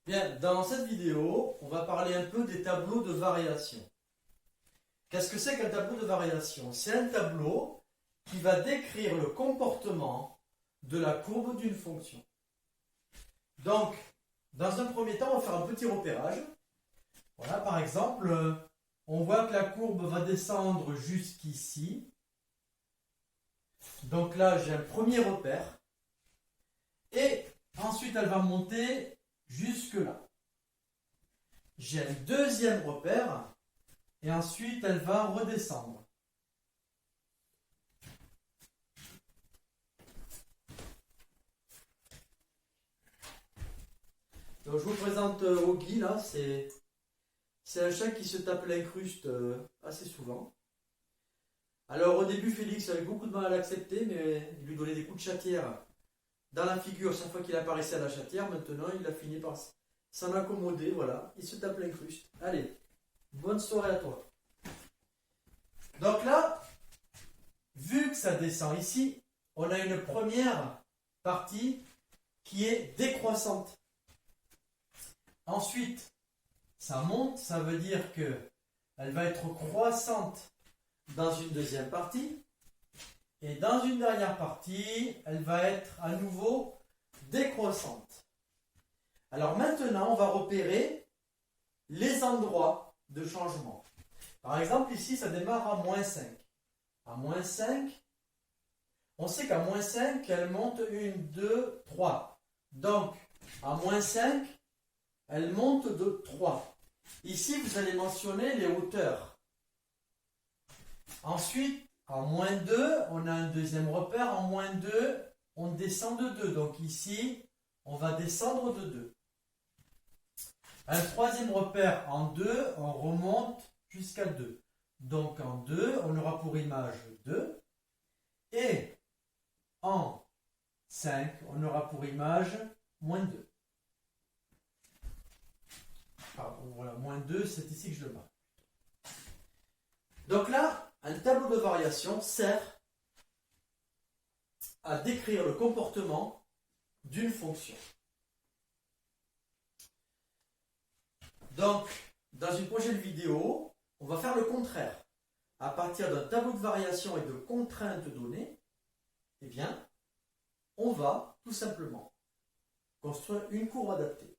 Bien, dans cette vidéo, on va parler un peu des tableaux de variation. Qu'est-ce que c'est qu'un tableau de variation? C'est un tableau qui va décrire le comportement de la courbe d'une fonction. Donc, dans un premier temps, on va faire un petit repérage. Voilà, par exemple, on voit que la courbe va descendre jusqu'ici. Donc là, j'ai un premier repère. Et ensuite, elle va monter jusque là. J'ai un deuxième repère. Et ensuite, elle va redescendre. Donc, je vous présente Oggy, là, c'est un chat qui se tape l'incruste assez souvent. Alors au début, Félix avait beaucoup de mal à l'accepter, mais il lui donnait des coups de chatière dans la figure chaque fois qu'il apparaissait à la chatière. Maintenant, il a fini par s'en accommoder, voilà, il se tape l'incruste. Allez, bonne soirée à toi. Donc là, vu que ça descend ici, on a une première partie qui est décroissante. Ensuite, ça monte, ça veut dire qu'elle va être croissante dans une deuxième partie. Et dans une dernière partie, elle va être à nouveau décroissante. Alors maintenant, on va repérer les endroits de changement. Par exemple, ici, ça démarre à moins 5. À moins 5, on sait qu'à moins 5, elle monte 1, 2, 3. Donc, à moins 5, elle monte de 3. Ici, vous allez mentionner les hauteurs. Ensuite, en moins 2, on a un deuxième repère. En moins 2, on descend de 2. Donc ici, on va descendre de 2. Un troisième repère en 2, on remonte jusqu'à 2. Donc en 2, on aura pour image 2. Et en 5, on aura pour image moins 2. Pardon, voilà, moins 2, c'est ici que je le marque. Donc là, un tableau de variation sert à décrire le comportement d'une fonction. Donc, dans une prochaine vidéo, on va faire le contraire. À partir d'un tableau de variation et de contraintes données, eh bien, on va tout simplement construire une courbe adaptée.